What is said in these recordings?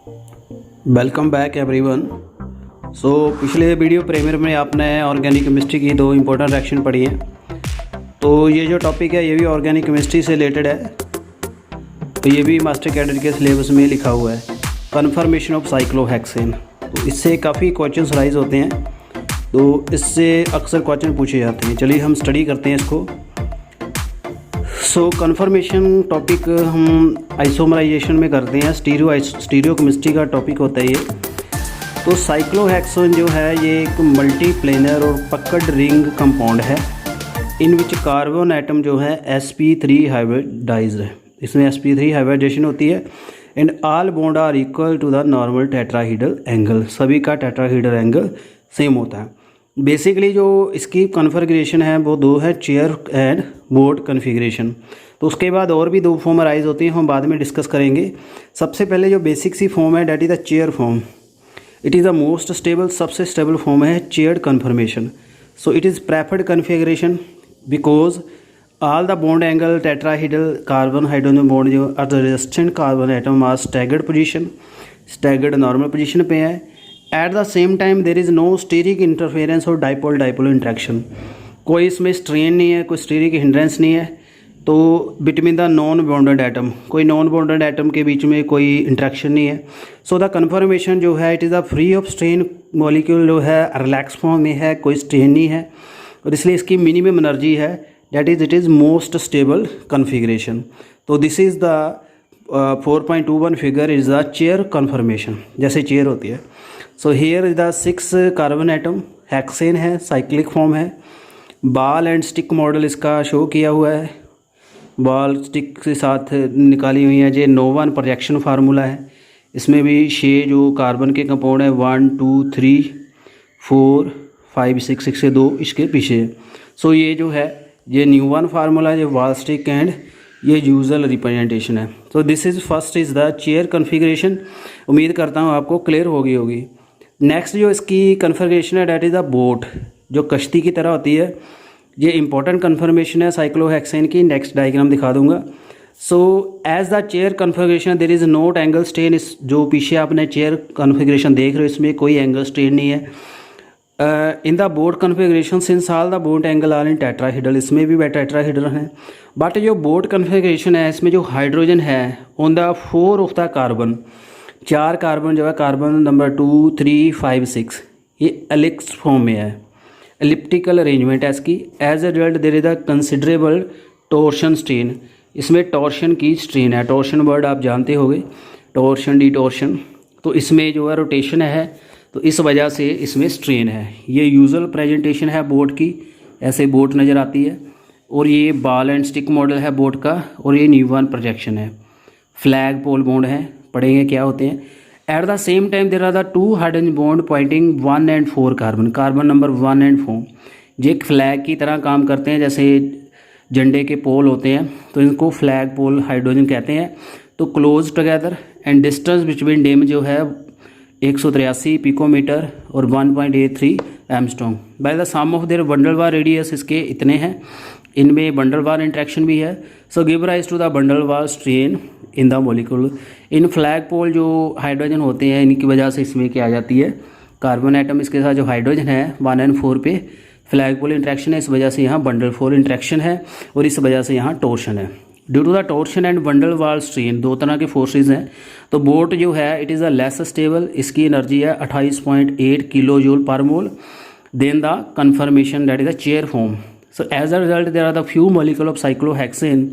Welcome back everyone. पिछले video premiere में आपने ऑर्गेनिक केमिस्ट्री की दो इम्पोर्टेंट रिएक्शन पढ़ी हैं। तो ये जो टॉपिक है ये भी ऑर्गेनिक केमिस्ट्री से रिलेटेड है। तो ये भी मास्टर कैडेट के सिलेबस में लिखा हुआ है, कन्फर्मेशन ऑफ साइक्लोहेक्सेन। तो इससे काफ़ी क्वेश्चंस राइज होते हैं, तो इससे अक्सर क्वेश्चन पूछे जाते हैं। चलिए हम स्टडी करते हैं इसको। कन्फर्मेशन टॉपिक हम आइसोमराइजेशन में करते हैं, स्टीरियो केमिस्ट्री का टॉपिक होता है ये। तो साइक्लोहेक्सेन जो है ये एक मल्टीप्लेनर और पकड़ रिंग कंपाउंड है, इन विच कार्बन एटम जो है sp3 हाइब्रिडाइज्ड है। इसमें sp3 हाइब्रिडाइजेशन होती है and all bond are equal to the normal tetrahedral angle. सभी का टेट्राहीड्रल एंगल सेम होता है। बेसिकली जो इसकी कन्फिगरेशन है वो दो है, चेयर एंड बोर्ड कन्फिगरेशन। तो उसके बाद और भी दो फॉर्म राइज होती हैं, हम बाद में डिस्कस करेंगे। सबसे पहले जो बेसिक सी फॉर्म है, that is the chair form. It is the most stable, सबसे स्टेबल फॉर्म है chaired conformation. So it is preferred configuration because all the bond angle tetrahedral carbon hydrogen bond जो are the resistant carbon atom are staggered position, staggered normal position पे है। At the same time there is no steric interference और dipole dipole interaction. कोई इसमें strain नहीं है, कोई steric hindrance नहीं है। तो between the non bonded atom, कोई नॉन बॉन्डेड एटम के बीच में कोई इंट्रैक्शन नहीं है। सो द कन्फर्मेशन जो है it is a free of strain molecule जो है रिलैक्स फॉर्म में है, कोई स्ट्रेन नहीं है, और इसलिए इसकी मिनिमम एनर्जी है, that is it is most stable configuration. तो this is the 4.21 figure is the chair conformation, जैसे चेयर होती है। So here is the 6 carbon atom, hexane है, साइक्लिक फॉर्म है। बॉल एंड स्टिक मॉडल इसका show किया हुआ है, बॉल स्टिक के साथ निकाली हुई है। ये नोवन प्रोजेक्शन फार्मूला है। इसमें भी 6 जो कार्बन के कंपाउंड है 1 2 3 4 5 6 से 2 इसके पीछे है। सो ये जो है ये न्यूवन फार्मूला, ये बॉल स्टिक एंड ये यूजुअल रिप्रेजेंटेशन है। So this is first is the chair configuration. उम्मीद करता हूँ आपको क्लियर होगी। नेक्स्ट जो इसकी कन्फिगरेशन है डैट इज़ द बोट, जो कश्ती की तरह होती है। ये इंपॉर्टेंट कन्फर्मेशन है साइक्लोहेक्सेन की। नेक्स्ट डायग्राम दिखा दूंगा। So as the chair configuration there is not angle strain. इस जो पीछे आपने चेयर कन्फिगरेशन देख रहे हो इसमें कोई एंगल स्ट्रेन नहीं है। In the boat configuration since all the boat angle are in tetrahedral, इसमें भी टेट्राहीड्रल है। बट जो बोट कन्फिगरेशन है इसमें जो हाइड्रोजन है on the 4 of the carbon, 4 carbon जो है, कार्बन नंबर 2 3 5 6, ये एलिप्स फॉर्म में है, एलिप्टिकल अरेंजमेंट है इसकी। As a result there is the considerable torsion strain. इसमें टॉर्शन की स्ट्रेन है, टॉर्शन वर्ड आप जानते होंगे, टॉर्शन डिटॉर्शन। तो इसमें जो है रोटेशन है, तो इस वजह से इसमें स्ट्रेन है। ये यूजुअल प्रेजेंटेशन है बोट की, ऐसे बोट नज़र आती है। और ये बॉल एंड स्टिक मॉडल है बोट का, और ये न्यूवन प्रोजेक्शन है। फ्लैग पोल बॉन्ड है, पढ़ेंगे क्या होते हैं। At the same time there are the 2 hydrogen bond pointing 1 and 4 carbon, carbon number 1 and 4। ये एक फ्लैग की तरह काम करते हैं, जैसे झंडे के पोल होते हैं, तो इनको फ्लैग पोल हाइड्रोजन कहते हैं। तो close together and distance between them जो है 183 पिकोमीटर और 1.83 angstrom. By the sum of their van der Waals radius इसके इतने हैं, इनमें बंडल वार इंट्रैक्शन भी है। So give rise to the van der Waals strain in the molecule. In flagpole जो हाइड्रोजन होते हैं इनकी वजह से इसमें क्या आ जाती है, कार्बन एटम इसके साथ जो हाइड्रोजन है 1 and 4 पे फ्लैग पोल इंट्रैक्शन है, इस वजह से यहाँ बंडल फोर इंट्रैक्शन है, और इस वजह से यहाँ टॉर्शन है। Due to the torsion and van der Waals strain, दो तरह के फोर्सेज हैं। तो बोट जो है it is a less stable, इसकी एनर्जी है 28.8 kilo joule per mole. Then the conformation that is the chair form. So as a result there are the few molecule of cyclohexane,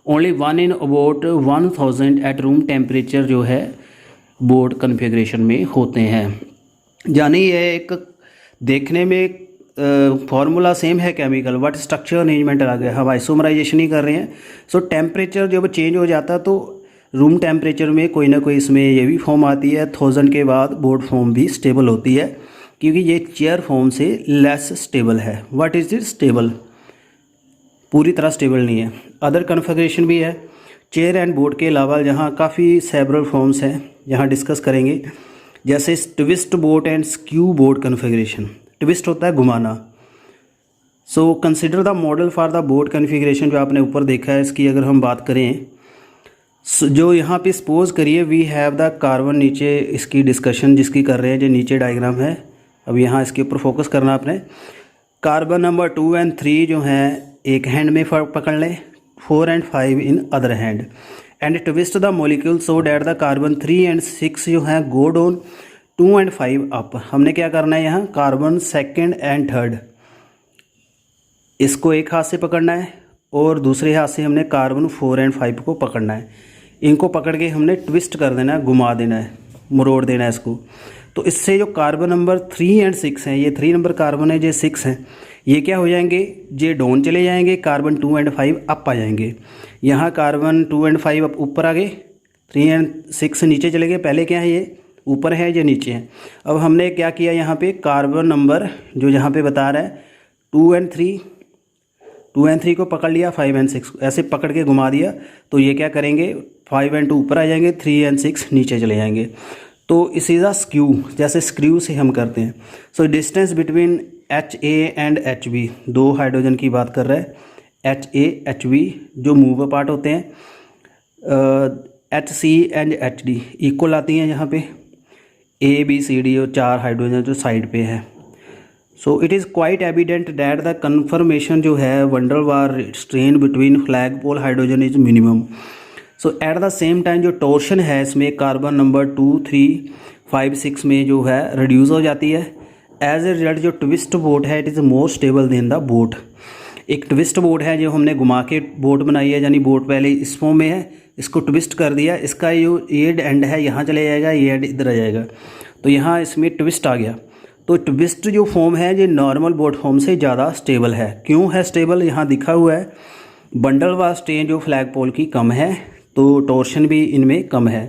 only 1 in about 1000 at room temperature जो है boat configuration में होते हैं। यानी ये एक देखने में फार्मूला सेम है केमिकल, बट स्ट्रक्चर अरेंजमेंट अलग है। हम आइसोमराइजेशन ही कर रहे हैं। सो टेम्परेचर जब चेंज हो जाता है तो रूम टेम्परेचर में कोई ना कोई इसमें ये भी फॉर्म आती है। 1000 के बाद बोट फॉर्म भी स्टेबल होती है, क्योंकि ये चेयर फॉर्म से लेस स्टेबल है। व्हाट इज़ इट स्टेबल, पूरी तरह स्टेबल नहीं है। अदर कन्फिगरेशन भी है चेयर एंड बोर्ड के अलावा, जहाँ काफ़ी सेवरल फॉर्म्स हैं, यहाँ डिस्कस करेंगे। जैसे twist boat and skew boat configuration. Twist होता है घुमाना। So consider the model for the boat configuration, जो आपने ऊपर देखा है, इसकी अगर हम बात करें जो यहाँ पे सपोज करिए वी हैव द कार्बन, नीचे इसकी डिस्कशन जिसकी कर रहे हैं जो नीचे डायग्राम है, अब यहाँ इसके ऊपर फोकस करना आपने। कार्बन नंबर 2 और 3 जो हैं एक हैंड में पकड़ लें, 4 और 5 in other hand, and twist the molecule so that the carbon 3 और 6 जो हैं गो डाउन, 2 और 5 अप। हमने क्या करना है यहाँ, कार्बन 2nd और 3rd इसको एक हाथ से पकड़ना है और दूसरे हाथ से हमने कार्बन 4 और 5 को पकड़ना है। इनको पकड़ के हमने ट्विस्ट कर देना है, घुमा देना है, मरोड़ देना है इसको। तो इससे जो कार्बन नंबर 3 और 6 हैं, ये 3 नंबर कार्बन है, ये 6 हैं, ये क्या हो जाएंगे, ये डाउन चले जाएंगे, कार्बन 2 और 5 अप आ जाएंगे। यहाँ कार्बन 2 और 5 अप ऊपर आ गए, 3 और 6 नीचे चले गए। पहले क्या है, ये ऊपर है, ये नीचे है। अब हमने क्या किया, यहाँ पे कार्बन नंबर जो यहाँ पे बता रहा है 2 और 3 को पकड़ लिया, 5 और 6 ऐसे पकड़ के घुमा दिया। तो ये क्या करेंगे, 5 और 2 ऊपर आ जाएंगे, 3 और 6 नीचे चले जाएंगे। तो इस इज़ अ स्क्यू, जैसे स्क्रू से हम करते हैं। So distance between HA and HB, 2 hydrogen की बात कर रहा है। HA HB जो मूव अपार्ट होते हैं, HC एंड HD इक्वल आती हैं यहाँ पे, ABCD और 4 हाइड्रोजन जो साइड पे है। So it is quite evident that the conformation जो है van der Waals strain between flagpole hydrogen is minimum. So at the same time जो टॉर्शन है इसमें कार्बन नंबर 2, 3, 5, 6 में जो है रिड्यूस हो जाती है। एज ए रिजल्ट जो ट्विस्ट बोट है it is more stable then the boat. एक ट्विस्ट बोट है जो हमने घुमा के बोट बनाई है, यानी बोट पहले इस फॉर्म में है, इसको ट्विस्ट कर दिया, इसका जो ये एंड है यहाँ चले जाएगा, ये एंड इधर आ जाएगा, तो यहाँ इसमें ट्विस्ट आ गया। तो ट्विस्ट जो फॉर्म है ये नॉर्मल बोट फॉर्म से ज़्यादा स्टेबल है। क्यों है स्टेबल, यहाँ दिखा हुआ है बंडलवार स्ट्रेन जो फ्लैगपोल की कम है, तो टॉर्शन भी इनमें कम है।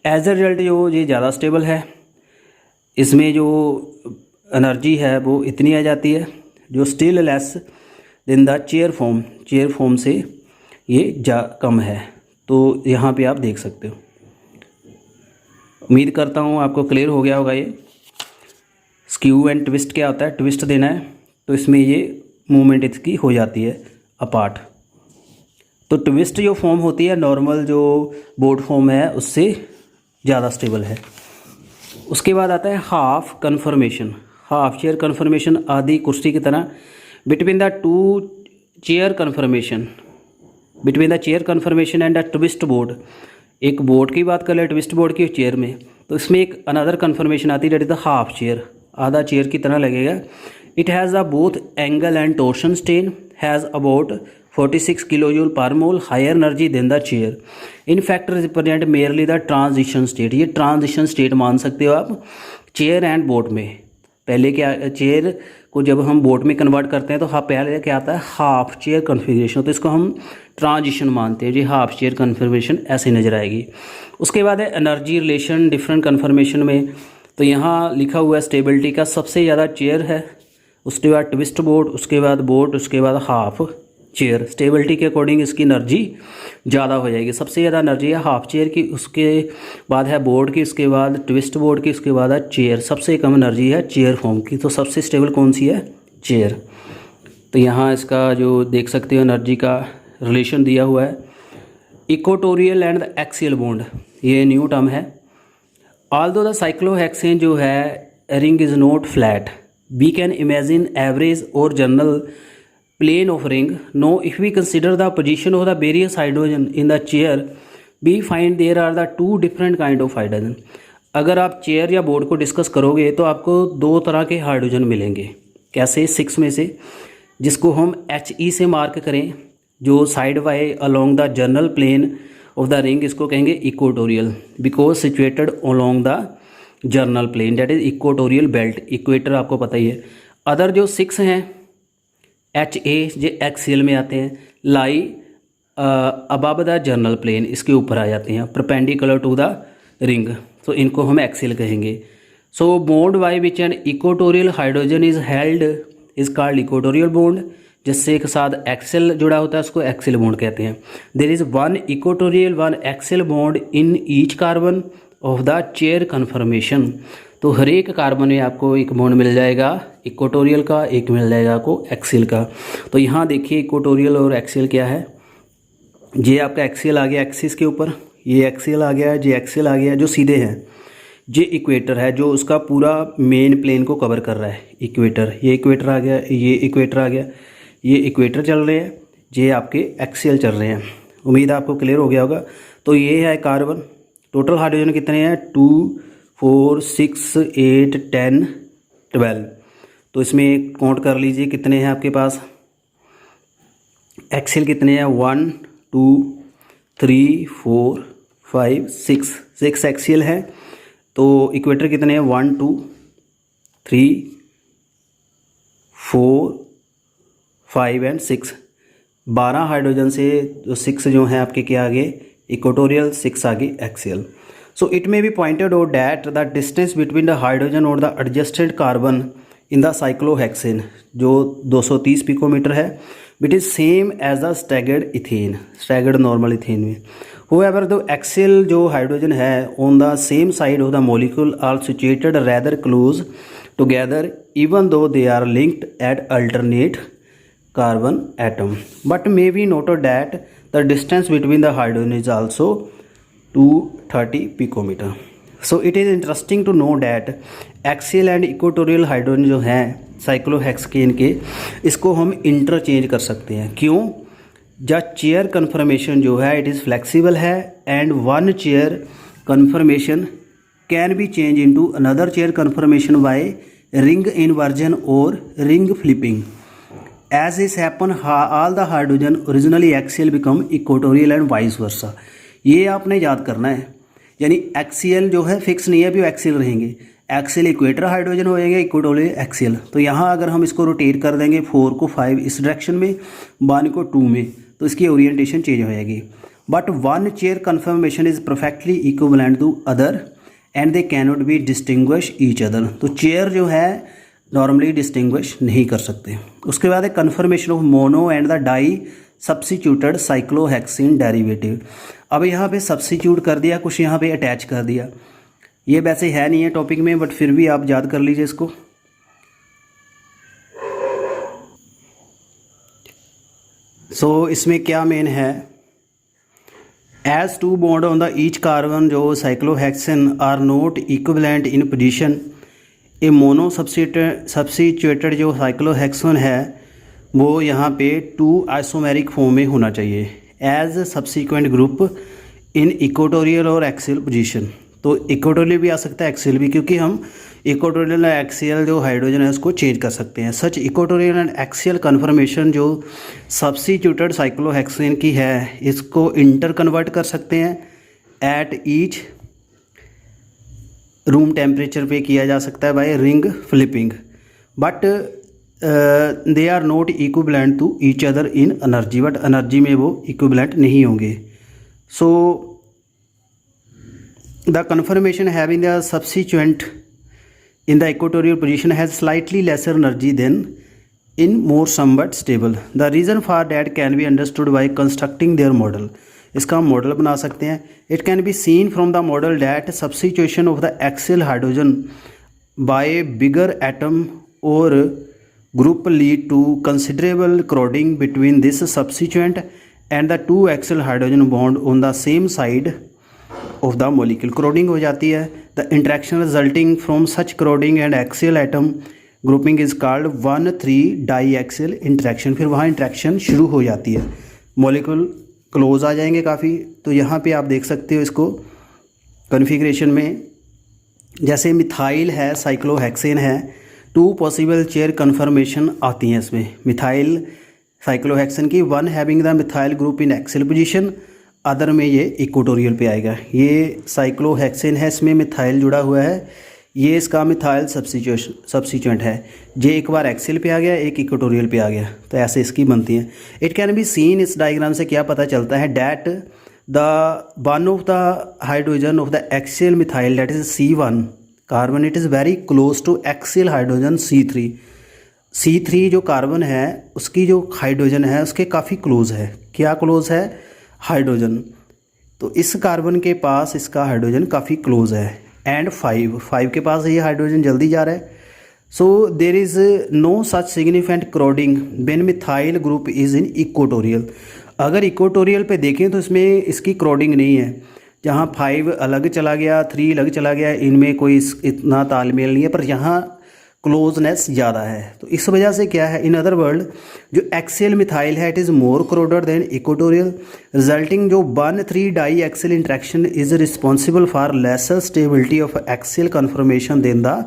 एज ए रिजल्ट जो ये ज़्यादा स्टेबल है, इसमें जो एनर्जी है वो इतनी आ जाती है जो still less than the chair form से ये कम है। तो यहाँ पे आप देख सकते हो। उम्मीद करता हूँ आपको क्लियर हो गया होगा। ये स्क्यू एंड ट्विस्ट क्या होता है, ट्विस्ट देना है तो इसमें ये मूवमेंट इसकी हो जाती है अपार्ट। तो ट्विस्ट जो फॉर्म होती है नॉर्मल जो बोट फॉर्म है उससे ज़्यादा स्टेबल है। उसके बाद आता है half conformation, half chair conformation आदि कुर्सी की तरह। Between the two chair conformation, between the chair conformation and the twist boat, एक बोर्ड की बात कर ले ट्विस्ट बोर्ड की चेयर में, तो इसमें एक अनदर कन्फर्मेशन आती है that is the half chair, आधा चेयर की तरह लगेगा। It has a both angle and torsion strain, has about 46 kilojoule per mole higher energy than the chair. In fact represent merely the transition state. ये transition state मान सकते हो आप chair and boat में। पहले क्या, चेयर को जब हम बोट में कन्वर्ट करते हैं तो पहले क्या आता है हाफ चेयर कन्फिग्रेशन, तो इसको हम ट्रांजिशन मानते हैं जी, हाफ चेयर कन्फर्मेशन ऐसे नज़र आएगी। उसके बाद है एनर्जी रिलेशन डिफरेंट कन्फर्मेशन में, तो यहाँ लिखा हुआ है स्टेबिलिटी का सबसे ज़्यादा चेयर है, उसके बाद ट्विस्ट बोट, उसके बाद बोट, उसके बाद हाफ चेयर। स्टेबिलिटी के अकॉर्डिंग इसकी एनर्जी ज़्यादा हो जाएगी। सबसे ज़्यादा एनर्जी है हाफ चेयर की, उसके बाद है बोर्ड की, उसके बाद ट्विस्ट बोर्ड की, उसके बाद है चेयर। सबसे कम एनर्जी है चेयर फॉर्म की, तो सबसे स्टेबल कौन सी है, चेयर। तो यहाँ इसका जो देख सकते हो एनर्जी का रिलेशन दिया हुआ है। Equatorial and the axial bond, ये न्यू टर्म है। ऑल्दो द साइक्लोहेक्सेन जो है ring is not flat, we can imagine average और general plane of ring. Now if we consider the position of the various hydrogen in the chair, we find there are the two different kind of hydrogen. अगर आप chair या board को discuss करोगे तो आपको दो तरह के हाइड्रोजन मिलेंगे। कैसे, 6 में से, जिसको हम HE से मार्क करें, जो side by along the general plane of the ring, इसको कहेंगे equatorial, because situated along the general plane, that is equatorial belt, equator आपको पता ही है। अदर जो 6 हैं HA जो एक्सियल में आते हैं, लाई अबव द जनरल प्लेन, इसके ऊपर आ जाते हैं परपेंडिकुलर टू द रिंग, तो इनको हम एक्सियल कहेंगे। So bond by which N equatorial hydrogen is held is called equatorial bond, जिससे के साथ एक्सियल जुड़ा होता है उसको एक्सियल बॉन्ड कहते हैं। There is one equatorial one axial bond in each carbon of the chair conformation. तो हर एक कार्बन में आपको एक बॉन्ड मिल जाएगा इक्वेटोरियल का, एक मिल जाएगा आपको एक्सियल का। तो यहाँ देखिए इक्वेटोरियल और एक्सियल क्या है, ये आपका एक्सियल आ गया एक्सिस के ऊपर, ये एक्सियल आ गया, ये एक्सियल आ गया, जो सीधे हैं। ये इक्वेटर है जो उसका पूरा मेन प्लेन को कवर कर रहा है, इक्वेटर। ये इक्वेटर आ गया, ये इक्वेटर आ गया, ये इक्वेटर चल रहे हैं, ये आपके एक्सियल चल रहे हैं। उम्मीद है आपको क्लियर हो गया होगा। तो ये है कार्बन। टोटल हाइड्रोजन कितने हैं? 2 4 6 8 10 12। तो इसमें काउंट कर लीजिए कितने हैं आपके पास। एक्सियल कितने हैं? 1 2 3 4 5 6 एक्सियल है। तो इक्वेटर कितने हैं? 1 2 3 4 5 एंड 6। 12 हाइड्रोजन से जो 6 जो हैं आपके क्या आगे? इक्वेटोरियल, 6 आगे axial. So it may be pointed out that the distance between the hydrogen और the adjusted carbon in the cyclohexane जो 230 पिकोमीटर है, it is same as the staggered ethane, staggered normal ethane में। However the axial जो hydrogen है on the same side of the molecule are situated rather close together even though they are linked at alternate carbon atom, but may be noted that the distance between the hydrogen is also 230 picometer. So it is interesting to know that axial and equatorial hydrogen जो हैं cyclohexane के, इसको हम interchange कर सकते हैं। क्यों? जब चेयर कन्फर्मेशन जो है इट इज़ फ्लेक्सिबल है and one chair conformation can be change into another chair conformation by ring inversion और ring flipping. As this happen, all the hydrogen originally axial become equatorial and vice versa। ये आपने याद करना है, यानी axial जो है फिक्स नहीं है, अभी एक्सियल रहेंगे। एक्सियल इक्वेटर हाइड्रोजन हो जाएगा, इक्वेटोरियल एक्सियल। तो यहाँ अगर हम इसको रोटेट कर देंगे 4 को 5 इस डायरेक्शन में, 1 को 2 में, तो इसकी ओरिएंटेशन चेंज हो जाएगी। But one chair conformation is perfectly equivalent to other and they cannot be distinguish each other. तो चेयर जो है नॉर्मली डिस्टिंग्विश नहीं कर सकते। उसके बाद है conformation of mono and the di substituted cyclohexane derivative. अब यहाँ पे सब्सिट्यूट कर दिया, कुछ यहाँ पे अटैच कर दिया। ये वैसे है नहीं है टॉपिक में, बट फिर भी आप याद कर लीजिए इसको। सो इसमें क्या मेन है? As 2 bond on the each carbon जो cyclohexane are not equivalent in position, a mono substituted जो साइक्लोहेक्सेन है वो यहाँ पे 2 आइसोमेरिक फॉर्म में होना चाहिए as subsequent group in equatorial और एक्सियल पोजीशन। तो इक्वेटोरियल भी आ सकता है, एक्सियल भी, क्योंकि हम इक्वेटोरियल और एक्सियल जो हाइड्रोजन है उसको चेंज कर सकते हैं। सच इक्वेटोरियल एंड एक्सियल कन्फर्मेशन जो सब्सिट्यूटेड साइक्लोहेक्सेन की है, इसको इंटर कन्वर्ट कर सकते हैं एट ईच रूम टेम्परेचर पे किया जा सकता है by ring flipping, but they are not equivalent to each other in energy, but energy में वो इक्विवेलेंट नहीं होंगे। So the conformation having the substituent in the equatorial position has slightly lesser energy than in more somewhat stable. The reason for that can be understood by constructing their model. इसका हम model बना सकते हैं। It can be seen from the model that substitution of the axial hydrogen by bigger atom और group lead to considerable crowding between this substituent and the 2 axial hydrogen bond on the same side of the molecule. Crowding हो जाती है। The interaction resulting from such crowding and axial atom grouping is called 1,3 die axial interaction. फिर वहाँ interaction शुरू हो जाती है, molecule close आ जाएंगे काफ़ी। तो यहाँ पे आप देख सकते हो इसको कॉन्फ़िगरेशन में, जैसे मिथाइल है, साइक्लोहेक्सेन है, 2 पॉसिबल चेयर कन्फर्मेशन आती हैं इसमें। मिथाइल साइक्लोहेक्सेन की 1 having the methyl group in axial position, other में ये इक्वेटोरियल पे आएगा। ये साइक्लोहेक्सेन है, इसमें मिथाइल जुड़ा हुआ है, ये इसका मिथाइल सब्सिट्यूएंट है। ये एक बार एक्सियल पे आ गया, एक इक्वेटोरियल पे आ गया, तो ऐसे इसकी बनती है। इट कैन बी सीन, इस डायग्राम से क्या पता चलता है, that the one of the hydrogen of the axial methyl that is C1 carbon, it is very close to axial hydrogen C3। C3 जो कार्बन है उसकी जो हाइड्रोजन है उसके काफ़ी क्लोज है। क्या क्लोज है? हाइड्रोजन। तो इस कार्बन के पास इसका हाइड्रोजन काफ़ी क्लोज है। एंड 5 के पास ये हाइड्रोजन जल्दी जा रहा है। So there is no such significant crowding when methyl group is in equatorial. अगर इक्वेटोरियल पे देखें तो इसमें इसकी क्राउडिंग नहीं है। जहाँ 5 अलग चला गया, 3 अलग चला गया, इनमें कोई इतना तालमेल नहीं है, पर यहाँ क्लोजनेस ज़्यादा है। तो इस वजह से क्या है, इन अदर वर्ड जो एक्सियल मिथाइल है it is more crowded than equatorial, resulting जो 1,3 die axial interaction is responsible for lesser stability of axial conformation than the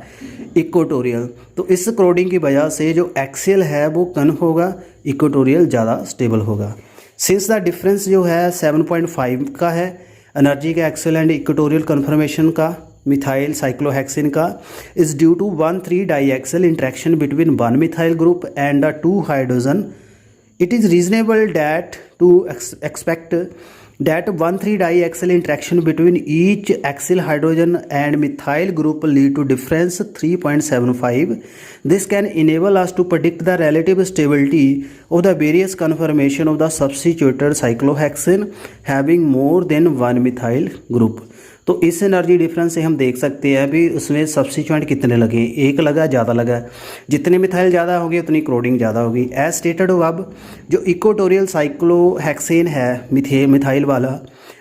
equatorial. तो इस क्रोडिंग की वजह से जो एक्सियल है वो कम होगा, इक्वेटोरियल ज़्यादा स्टेबल होगा। सिंस द डिफरेंस जो है 7.5 का है एनर्जी का एक्सियल एंड इक्वेटोरियल कन्फर्मेशन का मिथाइल साइक्लोहेक्सिन का, is due to 1,3 die axial interaction between 1 methyl group and the 2 hydrogen, it is reasonable that to expect that 1,3 diaxial interaction between each acyl hydrogen and methyl group lead to difference 3.75. This can enable us to predict the relative stability of the various conformation of the substituted cyclohexane having more than one methyl group. तो इस energy difference से हम देख सकते हैं भी उसमें substituent कितने लगे, एक लगा, ज़्यादा लगा, जितने मिथाइल ज़्यादा होगी उतनी क्रोडिंग ज़्यादा होगी। एज स्टेटेड अब जो इक्वेटोरियल साइक्लोहेक्सेन है मिथाइल वाला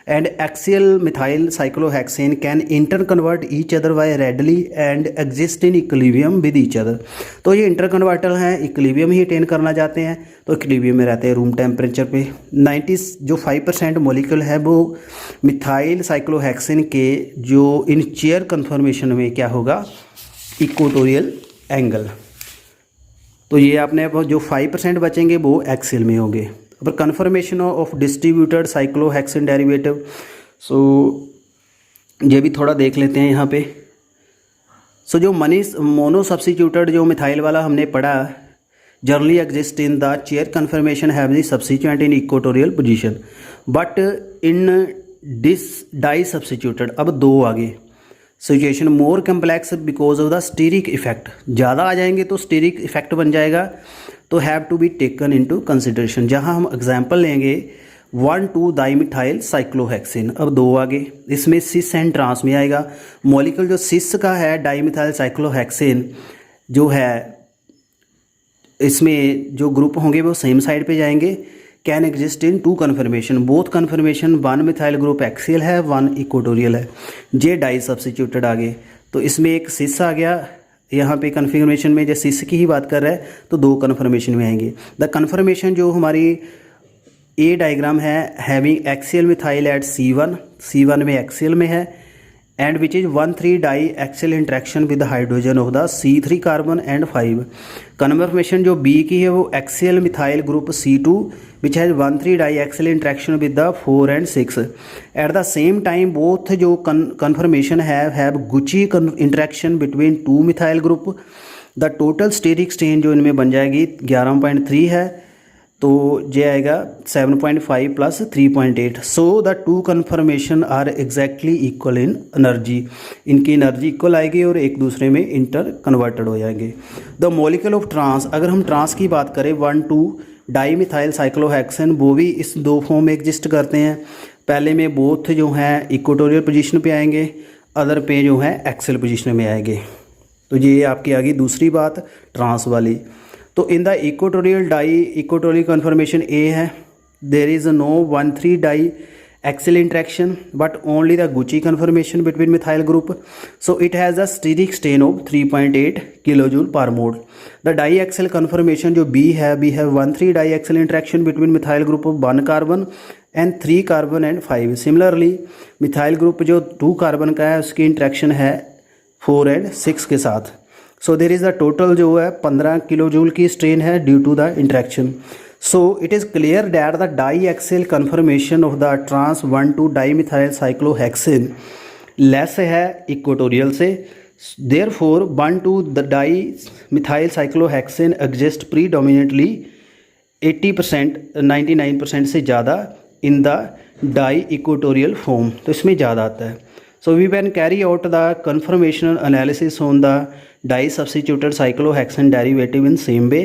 and axial methyl cyclohexane can interconvert each other by readily and exist in equilibrium with each other. तो ये इंटर कन्वर्टर हैं, इक्विलिब्रियम ही अटेन करना चाहते हैं, तो इक्विलिब्रियम में रहते हैं रूम टेम्परेचर पे। 5% मॉलिक्यूल है वो मिथाइल साइक्लोहेक्सेन के जो इन चेयर कन्फर्मेशन में क्या होगा, इक्वेटोरियल एंगल। तो ये आपने जो 5% बचेंगे वो एक्सियल में होंगे। पर conformation of distributed cyclohexane derivative, so ये भी थोड़ा देख लेते हैं यहाँ पे। सो जो मोनो सब्स्टिट्यूटेड जो मिथाइल वाला हमने पढ़ा, generally exist in the chair conformation have the substituent in equatorial position, but in this di substituted अब 2 आगे situation more complex because of the steric effect, ज़्यादा आ जाएंगे तो स्टीरिक इफेक्ट बन जाएगा, तो have to be taken into consideration. जहाँ हम एग्जांपल लेंगे 1,2 डाइमिथाइल साइक्लोहेक्सेन, अब 2 आगे, इसमें सिस एंड ट्रांस में आएगा। मॉलिक्यूल जो सिस का है डाइमिथाइल साइक्लोहेक्सेन जो है, इसमें जो ग्रुप होंगे वो सेम साइड पे जाएंगे। Can exist in 2 conformation, both conformation 1 methyl group axial है, 1 इक्वेटोरियल है। जे डाई सब्स्टिट्यूटेड आगे, तो इसमें एक सिस आ गया, यहाँ पे कन्फर्मेशन में जो सिस की ही बात कर रहा है तो 2 कन्फर्मेशन में आएंगे। द कन्फर्मेशन जो हमारी ए डायग्राम है having axial methyl at C1 में एक्सियल में है and which is 1,3 die axial interaction with hydrogen of the C3 carbon and 5। Conformation जो बी की है वो axial methyl group C2 which has 1,3 die axial interaction with the 4 and 6। At the same time both जो conformation have gauche interaction between 2 methyl group. The total steric strain जो इनमें बन जाएगी 11.3 है, तो ये आएगा 7.5 plus 3.8। So the 2 conformation are exactly equal in energy, इनकी एनर्जी इक्वल आएगी और एक दूसरे में इंटर कन्वर्टेड हो जाएंगे। द मॉलिक्यूल ऑफ ट्रांस, अगर हम ट्रांस की बात करें 1,2 डाईमिथाइल साइक्लोहेक्सेन, वो भी इस 2 फॉर्म में एग्जिस्ट करते हैं। पहले में बोथ जो हैं इक्वेटोरियल पोजीशन पे आएंगे, अदर पे जो है एक्सियल पोजीशन में आएंगे। तो ये आपकी आ गई दूसरी बात ट्रांस वाली। तो in the equatorial conformation A है, there is no 1,3 die axial interaction but only the gauche conformation between methyl group, so it has a steric strain of 3.8 kilojoule per mole. The di axial conformation जो B है, B है 1,3 die axial interaction between methyl group of 1 carbon and 3 carbon and 5। Similarly methyl group जो 2 carbon का है उसकी interaction है 4 and 6 के साथ। So there is the total जो है 15 किलोजूल की स्ट्रेन है due to the interaction. So it is clear that the di axial conformation of the trans 1,2 dimethyl cyclohexane less है इक्वेटोरियल से, therefore 1,2 the dimethyl cyclohexane exist predominantly 80% 99% से ज़्यादा in the di equatorial form, तो इसमें ज़्यादा आता है। So we can carry out the conformational analysis on the die substituted cyclohexane derivative in same way.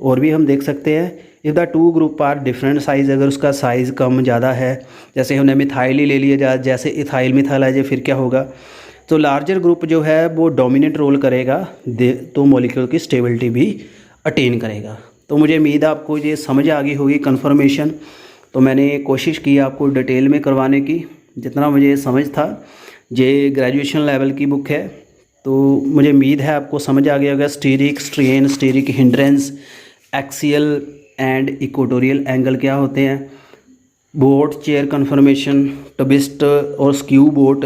और भी हम देख सकते हैं if the 2 group are different size, अगर उसका साइज़ कम ज़्यादा है, जैसे हमने मिथाइल ही ले लिया, जैसे इथाइल मिथाइल है, फिर क्या होगा, तो लार्जर ग्रुप जो है वो डोमिनेट रोल करेगा, तो मॉलिक्यूल की स्टेबिलिटी भी अटेन करेगा। तो मुझे उम्मीद है आपको ये समझ आ गई होगी कन्फर्मेशन। तो मैंने कोशिश की आपको डिटेल में करवाने की। जितना मुझे समझ था। ये ग्रेजुएशन लेवल की बुक है, तो मुझे उम्मीद है आपको समझ आ गया होगा steric strain, steric hindrance, axial and equatorial angle क्या होते हैं, बोट चेयर कन्फर्मेशन, ट्विस्ट और स्क्यू बोट,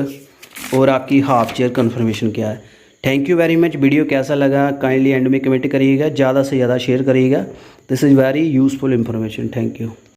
और आपकी हाफ चेयर कन्फर्मेशन क्या है। Thank you very much. Video कैसा लगा काइंडली एंड में कमेंट करिएगा, ज़्यादा से ज़्यादा शेयर करिएगा। This is very useful information. Thank you.